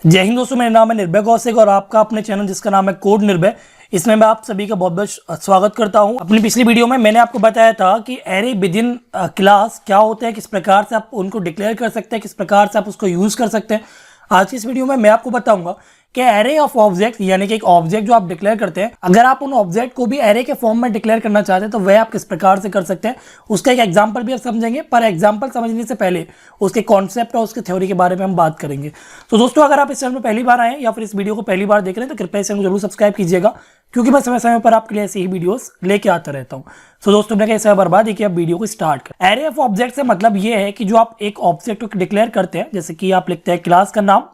जय हिंद दोस्तों, मेरा नाम है निर्भय कौशिक और आपका अपने चैनल जिसका नाम है कोड निर्भय, इसमें मैं आप सभी का बहुत बहुत स्वागत करता हूं। अपनी पिछली वीडियो में मैंने आपको बताया था कि एरे विद इन क्लास क्या होते हैं, किस प्रकार से आप उनको डिक्लेयर कर सकते हैं, किस प्रकार से आप उसको यूज कर सकते हैं। आज की इस वीडियो में मैं आपको बताऊंगा कि एरे ऑफ ऑब्जेक्ट यानी कि एक ऑब्जेक्ट जो आप डिक्लेयर करते हैं, अगर आप उन ऑब्जेक्ट को भी एरे के फॉर्म में डिक्लेयर करना चाहते हैं तो वह आप किस प्रकार से कर सकते हैं। उसका एक एग्जांपल भी आप समझेंगे, पर एग्जांपल समझने से पहले उसके कॉन्सेप्ट और उसके थ्योरी के बारे में हम बात करेंगे। तो दोस्तों, अगर आप इस चैनल में पहली बार आए या फिर इस वीडियो को पहली बार देख रहे हैं तो कृपया इस चैनल को जरूर सब्सक्राइब कीजिएगा, क्योंकि मैं समय समय पर आपके लिए ऐसी ही वीडियोस लेके आता रहता हूँ। तो दोस्तों, मैं कैसे बर्बाद है कि आप वीडियो को स्टार्ट करें। एरे ऑफ ऑब्जेक्ट से मतलब ये है कि जो आप एक ऑब्जेक्ट को डिक्लेयर करते हैं, जैसे कि आप लिखते हैं क्लास का नाम,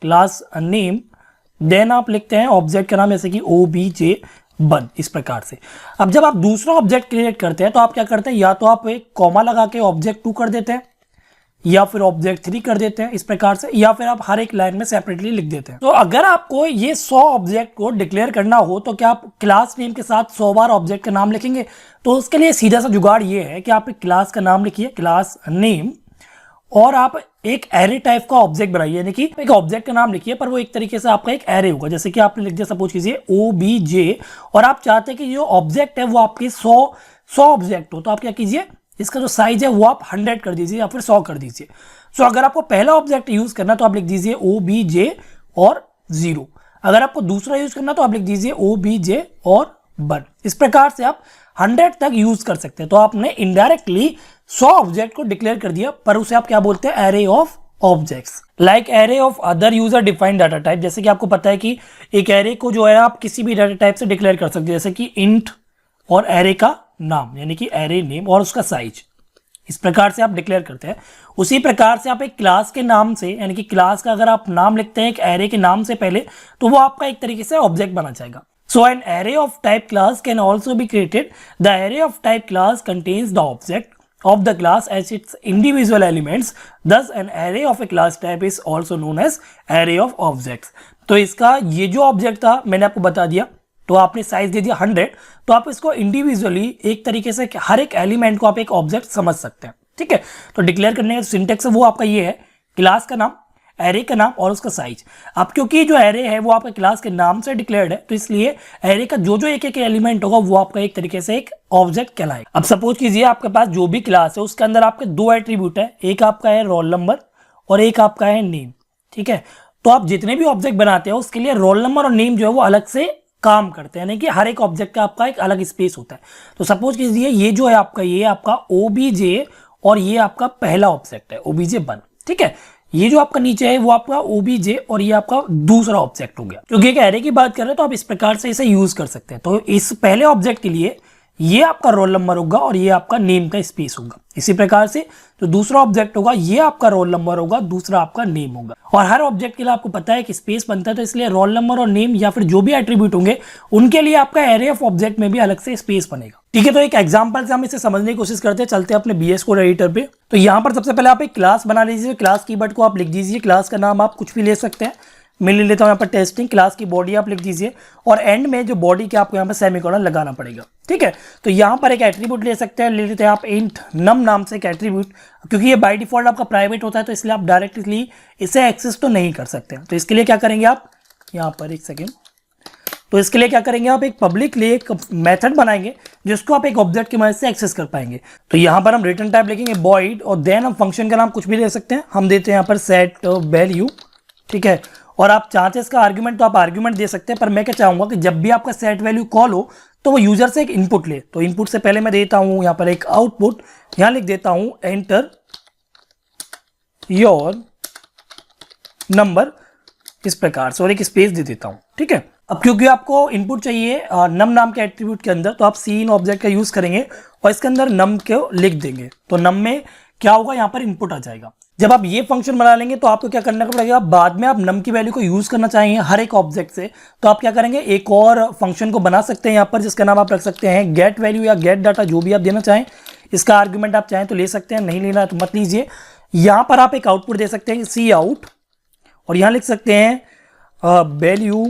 क्लास नेम, देन आप लिखते हैं ऑब्जेक्ट का नाम जैसे कि obj1, इस प्रकार से। अब जब आप दूसरा ऑब्जेक्ट क्रिएट करते हैं तो आप क्या करते हैं, या तो आप एक कॉमा लगा के ऑब्जेक्ट 2 कर देते हैं या फिर ऑब्जेक्ट 3 कर देते हैं इस प्रकार से, या फिर आप हर एक लाइन में सेपरेटली लिख देते हैं। तो अगर आपको ये 100 ऑब्जेक्ट को डिक्लेयर करना हो तो क्या आप क्लास नेम के साथ 100 बार ऑब्जेक्ट का नाम लिखेंगे? तो उसके लिए सीधा सा जुगाड़ ये है कि आप एक क्लास का नाम लिखिए, क्लास नेम, और आप एक एरे टाइप का ऑब्जेक्ट बनाइए, यानी कि एक ऑब्जेक्ट का नाम लिखिए पर वो एक तरीके से आपका एक एरे होगा। जैसे कि आपने लिख दिया, सपोज कीजिए obj, और आप चाहते हैं कि जो ऑब्जेक्ट है वो आपके 100 ऑब्जेक्ट हो, तो आप क्या कीजिए, इसका जो साइज है वो आप 100 कर दीजिए या फिर 100 कर दीजिए। सो अगर आपको पहला ऑब्जेक्ट यूज करना तो आप लिख दीजिए obj और 0। अगर आपको दूसरा यूज करना तो आप लिख दीजिए obj और 1। इस प्रकार से आप 100 तक यूज कर सकते हैं। तो आपने इनडायरेक्टली 100 ऑब्जेक्ट को डिक्लेयर कर दिया, पर उसे आप क्या बोलते हैं, array of objects. Like array of other user defined data type. जैसे कि आपको पता है कि एक एरे को जो है आप किसी भी डाटा टाइप से डिक्लेयर कर सकते हैं, जैसे कि इंट और एरे का नाम यानी कि एरे नेम और उसका साइज, इस प्रकार से आप डिक्लेयर करते हैं। उसी प्रकार से आप एक क्लास के नाम से, यानी कि क्लास का अगर आप नाम लिखते हैं एक एरे के नाम से पहले, तो वो आपका एक तरीके से ऑब्जेक्ट बना जाएगा। So an array of type class can also be created. The array of type class contains the object of the class as its individual elements. Thus an array of a class type is also known as array of objects. तो इसका ये जो object था मैंने आपको बता दिया, तो आपने साइज दे दिया 100, तो आप इसको इंडिविजुअली एक तरीके से हर एक एलिमेंट को आप एक ऑब्जेक्ट समझ सकते हैं। ठीक है, तो डिक्लेयर करने का सिंटेक्स है वो आपका ये है, क्लास का नाम, एरे का नाम और उसका साइज। अब क्योंकि जो एरे है वो आपके क्लास के नाम से डिक्लेयर्ड है, तो इसलिए एरे का जो जो एक एक एलिमेंट होगा वो आपका एक तरीके से एक ऑब्जेक्ट कहलाएगा। अब सपोज कीजिए आपके पास जो भी क्लास है उसके अंदर आपके 2 एट्रीब्यूट है, एक आपका है रोल नंबर और एक आपका है नेम। ठीक है, तो आप जितने भी ऑब्जेक्ट बनाते हैं उसके लिए रोल नंबर और नेम जो है वो अलग से काम करते हैं, यानी कि हर एक ऑब्जेक्ट का आपका एक अलग स्पेस होता है। तो सपोज कीजिए ये जो है आपका, ये आपका obj और ये आपका पहला ऑब्जेक्ट है obj1। ठीक है, ये जो आपका नीचे है वो आपका obj और ये आपका दूसरा ऑब्जेक्ट हो गया। क्योंकि एक एरे की बात कर रहे हैं तो आप इस प्रकार से इसे यूज कर सकते हैं। तो इस पहले ऑब्जेक्ट के लिए ये आपका रोल नंबर होगा और ये आपका नेम का स्पेस होगा। इसी प्रकार से जो दूसरा ऑब्जेक्ट होगा ये आपका रोल नंबर होगा, दूसरा आपका नेम होगा। और हर ऑब्जेक्ट के लिए आपको पता है कि स्पेस बनता है, तो इसलिए रोल नंबर और नेम या फिर जो भी एट्रीब्यूट होंगे उनके लिए आपका एरे ऑफ ऑब्जेक्ट में भी अलग से स्पेस बनेगा। ठीक है, तो एक एग्जांपल से हम इसे समझने की कोशिश करते हैं। चलते हैं अपने बीएस कोड एडिटर पे। तो यहाँ पर सबसे पहले आप एक क्लास बना लीजिए। क्लास कीवर्ड को आप लिख दीजिए, क्लास का नाम आप कुछ भी ले सकते हैं, मैं ले लेता हूँ यहाँ पर टेस्टिंग। क्लास की बॉडी आप लिख दीजिए और एंड में जो बॉडी के आपको यहाँ पर सेमीकोलन लगाना पड़ेगा। ठीक है, तो यहाँ पर एक एट्रीब्यूट ले सकते हैं, ले लेते हैं आप इंट नम नाम से एक एट्रीब्यूट। क्योंकि ये बाय डिफॉल्ट आपका प्राइवेट होता है तो इसलिए आप डायरेक्टली इसे एक्सेस तो नहीं कर सकते। तो इसके लिए क्या करेंगे आप, यहाँ पर एक सेकेंड, तो इसके लिए क्या करेंगे आप, एक पब्लिकली एक मेथड बनाएंगे जिसको आप एक ऑब्जेक्ट की मदद से एक्सेस कर पाएंगे। तो यहाँ पर हम रिटर्न टाइप लिखेंगे void और देन हम फंक्शन का नाम कुछ भी दे सकते हैं। हम देते हैं यहाँ पर सेट वैल्यू। ठीक है, और आप चाहते हैं इसका आर्ग्यूमेंट तो आप आर्ग्यूमेंट दे सकते हैं, पर मैं क्या चाहूंगा कि जब भी आपका सेट वैल्यू कॉल हो तो वो यूजर से एक इनपुट ले। तो इनपुट से पहले मैं देता हूं यहाँ पर एक आउटपुट, यहाँ लिख देता हूं एंटर योर नंबर, इस प्रकार से, और एक स्पेस दे देता हूं। ठीक है, अब क्योंकि आपको इनपुट चाहिए नम नाम के एट्रीब्यूट के अंदर, तो आप सीन ऑब्जेक्ट का यूज करेंगे और इसके अंदर नम को लिख देंगे। तो नम में क्या होगा, यहाँ पर इनपुट आ जाएगा। जब आप ये फंक्शन बना लेंगे तो आपको क्या करना पड़ेगा, बाद में आप नम की वैल्यू को यूज करना चाहिए हर एक ऑब्जेक्ट से, तो आप क्या करेंगे, एक और फंक्शन को बना सकते हैं यहाँ पर, जिसका नाम आप रख सकते हैं गेट वैल्यू या गेट डाटा, जो भी आप देना चाहें। इसका आर्ग्यूमेंट आप चाहें तो ले सकते हैं, नहीं लेना है तो मत लीजिए। यहाँ पर आप एक आउटपुट दे सकते हैं सी आउट, और यहाँ लिख सकते हैं वैल्यू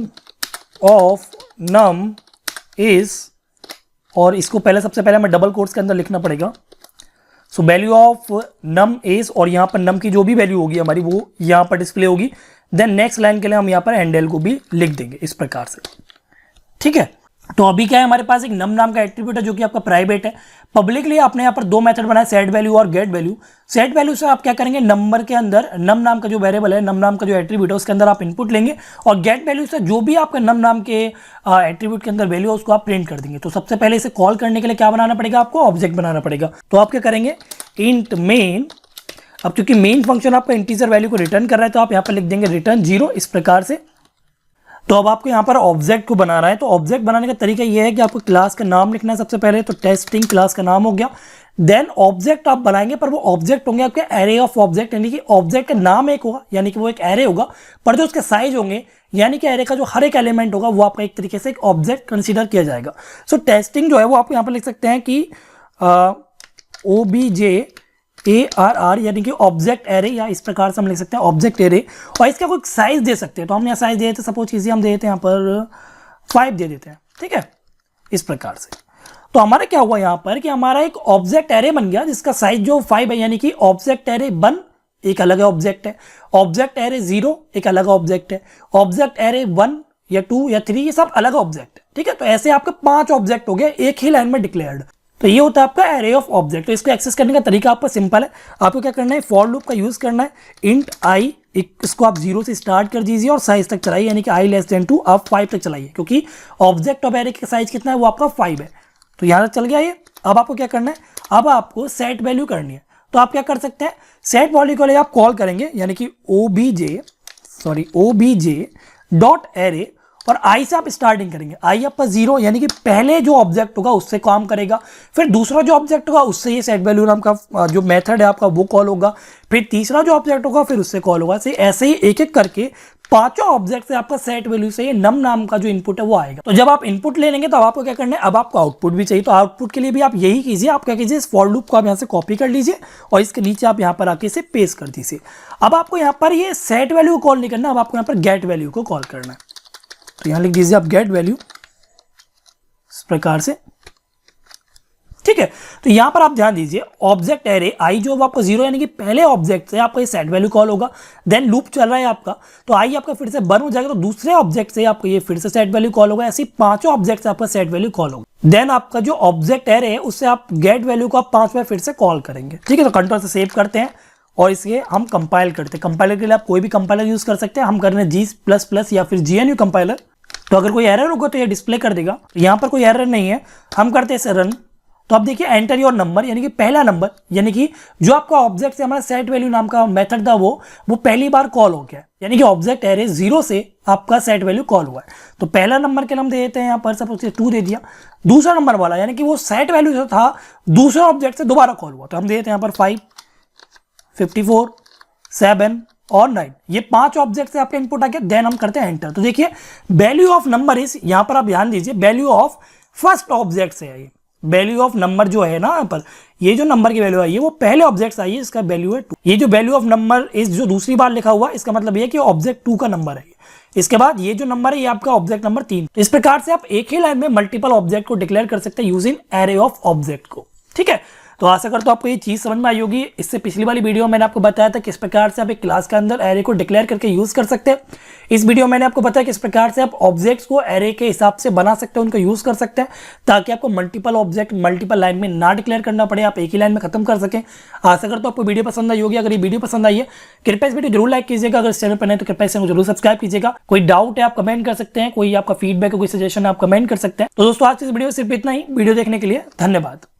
ऑफ नम इज, और इसको पहले सबसे पहले हमें डबल कोट्स के अंदर लिखना पड़ेगा। So value of num is, और यहाँ पर नम की जो भी वैल्यू होगी हमारी वो यहाँ पर डिस्प्ले होगी। देन नेक्स्ट लाइन के लिए हम यहाँ पर एंडल को भी लिख देंगे इस प्रकार से, ठीक है। तो अभी क्या है, हमारे पास एक नम नाम का एट्रीब्यूट है जो कि आपका प्राइवेट है। पब्लिकली आपने यहाँ पर दो मेथड बनाए, सेट वैल्यू और गेट वैल्यू। सेट वैल्यू से आप क्या करेंगे, नंबर के अंदर नम नाम का जो वेरिएबल है, नम नाम का जो एट्रीब्यूट है उसके अंदर आप इनपुट लेंगे, और गेट वैल्यू से जो भी आपका नम नाम के एट्रीब्यूट के अंदर वैल्यू है उसको आप प्रिंट कर देंगे। तो सबसे पहले इसे कॉल करने के लिए क्या बनाना पड़ेगा, आपको ऑब्जेक्ट बनाना पड़ेगा। तो आप क्या करेंगे, इंट मेन। अब क्योंकि मेन फंक्शन आपका इंटीजर वैल्यू को रिटर्न कर रहा है तो आप यहाँ पर लिख देंगे रिटर्न 0 इस प्रकार से। तो अब आपको यहाँ पर ऑब्जेक्ट को बनाना है। तो ऑब्जेक्ट बनाने का तरीका ये है कि आपको क्लास का नाम लिखना है सबसे पहले। तो टेस्टिंग क्लास का नाम हो गया, देन ऑब्जेक्ट आप बनाएंगे, पर वो ऑब्जेक्ट होंगे आपके एरे ऑफ ऑब्जेक्ट, यानी कि ऑब्जेक्ट का नाम एक होगा, यानी कि वो एक एरे होगा, पर जो उसके साइज होंगे, यानी कि एरे का जो हर एक एलिमेंट होगा वो आपका एक तरीके से एक ऑब्जेक्ट कंसीडर किया जाएगा। सो टेस्टिंग जो है वो आप यहाँ पर लिख सकते हैं कि OBJARR, यानी कि ऑब्जेक्ट एरे, या इस प्रकार से हम लिख सकते हैं ऑब्जेक्ट एरे, और इसका कोई साइज दे सकते हैं। तो हम यहाँ साइज दे देते हैं, सपोज कीजिए हम दे देते हैं यहाँ पर 5 दे देते हैं, ठीक है, इस प्रकार से। तो हमारा क्या हुआ यहाँ पर कि हमारा एक ऑब्जेक्ट एरे बन गया जिसका साइज जो 5 है, यानी कि ऑब्जेक्ट एरे 1 एक अलग ऑब्जेक्ट है, ऑब्जेक्ट एरे 0 एक अलग ऑब्जेक्ट है, ऑब्जेक्ट एरे 1 या 2 या 3 ये सब अलग ऑब्जेक्ट है, ठीक है। तो ऐसे आपके 5 ऑब्जेक्ट हो गए एक ही लाइन में डिक्लेयर्ड। तो ये होता है आपका एरे ऑफ ऑब्जेक्ट। तो इसको एक्सेस करने का तरीका आपका सिंपल है, आपको क्या करना है, फॉर लूप का यूज करना है। इंट आई, इसको आप 0 से स्टार्ट कर दीजिए और साइज तक चलाइए, यानी कि i लेस देन 2 आप 5 तक चलाइए, क्योंकि ऑब्जेक्ट ऑफ एरे का साइज कितना है, वो आपका 5 है। तो यहाँ तक चल गया ये। अब आपको क्या करना है, अब आपको सेट वैल्यू करनी है। तो आप क्या कर सकते हैं, सेट वैल्यू के लिए आप कॉल करेंगे, यानी कि obj डॉट एरे, और आई से आप स्टार्टिंग करेंगे। आई आपका 0, यानी कि पहले जो ऑब्जेक्ट होगा उससे काम करेगा, फिर दूसरा जो ऑब्जेक्ट होगा उससे ये सेट वैल्यू नाम का जो मेथड है आपका वो कॉल होगा, फिर तीसरा जो ऑब्जेक्ट होगा फिर उससे कॉल होगा। ऐसे ही एक एक करके 5 ऑब्जेक्ट से आपका सेट वैल्यू से ये नम नाम का जो इनपुट है वो आएगा। तो जब आप इनपुट ले लेंगे तो आपको क्या करना है, अब आपको आउटपुट भी चाहिए। तो आउटपुट के लिए भी आप यही कीजिए, आप क्या कीजिए, इस फॉर लूप को आप यहाँ से कॉपी कर लीजिए और इसके नीचे आप यहाँ पर आके इसे पेस्ट कर दीजिए। अब आपको यहाँ पर ये सेट वैल्यू को कॉल नहीं करना, अब आपको यहाँ पर गेट वैल्यू को कॉल करना है। तो यहां लिख दीजिए आप गेट वैल्यू इस प्रकार से, ठीक है। तो यहां पर आप ध्यान दीजिए, ऑब्जेक्ट एरे आई जो आपका 0, यानी कि पहले ऑब्जेक्ट से आपका ये सेट वैल्यू कॉल होगा, देन लूप चल रहा है आपका, तो आई आपका फिर से 1 हो जाएगा, तो दूसरे ऑब्जेक्ट से आपको ये फिर से सेट वैल्यू कॉल होगा। ऐसे 5 ऑब्जेक्ट से आपका सेट वैल्यू कॉल होगा। देन आपका जो ऑब्जेक्ट एरे है उससे आप गेट वैल्यू को आप 5 बार फिर से कॉल करेंगे, ठीक है। तो कंट्रोल से सेव करते हैं और इसके हम कंपाइल करते हैं। कंपाइलर के लिए आप कोई भी कंपाइलर यूज कर सकते हैं, हम कर रहे हैं G++ या फिर GNU कंपाइलर। तो अगर कोई एरर होगा तो ये डिस्प्ले कर देगा। तो यहाँ पर कोई एरर नहीं है, हम करते हैं इसे रन। तो अब देखिए एंटर योर नंबर, यानी कि पहला नंबर, यानी कि जो आपका ऑब्जेक्ट से हमारा सेट वैल्यू नाम का मेथड था वो पहली बार कॉल हो गया, यानी कि ऑब्जेक्ट एरे 0 से आपका सेट वैल्यू कॉल हुआ है। तो पहला नंबर के हम दे देते हैं यहाँ पर, सपोज 2 दे दिया। दूसरा नंबर वाला, यानी कि वो सेट वैल्यू जो था दूसरे ऑब्जेक्ट से दोबारा कॉल हुआ, तो हम दे देते हैं यहाँ पर 5, 54, 7 और 9, ये 5 ऑब्जेक्ट से आपका इनपुट आ गया। देन हम करते हैं एंटर। तो देखिए वैल्यू ऑफ नंबर इज, यहां पर आप ध्यान दीजिए, वैल्यू ऑफ फर्स्ट ऑब्जेक्ट से है। ये वैल्यू ऑफ नंबर जो है ना, यहाँ पर ये जो नंबर की वैल्यू आई है वो पहले ऑब्जेक्ट से आई है, इसका वैल्यू है 2। ये जो वैल्यू ऑफ नंबर इज जो दूसरी बार लिखा हुआ, इसका मतलब ये कि ऑब्जेक्ट 2 का नंबर है। इसके बाद ये जो नंबर है ये आपका ऑब्जेक्ट नंबर 3। इस प्रकार से आप एक ही लाइन में मल्टीपल ऑब्जेक्ट को डिक्लेयर कर सकते हैं यूजिंग एरे ऑफ ऑब्जेक्ट को, ठीक है। तो आशा करता हूं आपको ये चीज समझ में आई होगी। इससे पिछली वाली वीडियो में मैंने आपको बताया था किस प्रकार से आप एक क्लास के अंदर एरे को डिक्लेयर करके यूज कर सकते हैं। इस वीडियो में मैंने आपको बताया किस प्रकार से आप ऑब्जेक्ट्स को एरे के हिसाब से बना सकते हैं, उनको यूज कर सकते हैं, ताकि आपको मल्टीपल ऑब्जेक्ट मल्टीपल लाइन में ना डिक्लेयर करना पड़े, आप एक ही लाइन में खत्म कर सकें। आशा करता हूं आपको वीडियो पसंद आई होगी। अगर ये वीडियो पसंद आई है कृपया इस वीडियो जरूर लाइक कीजिएगा। अगर इस चैनल पर नहीं तो कृपया इस चैनल को जरूर सब्सक्राइब कीजिएगा। कोई डाउट है आप कमेंट कर सकते हैं, कोई आपका फीडबैक है, कोई सजेशन है आप कमेंट कर सकते हैं। तो दोस्तों आज इस वीडियो में सिर्फ इतना ही। वीडियो देखने के लिए धन्यवाद।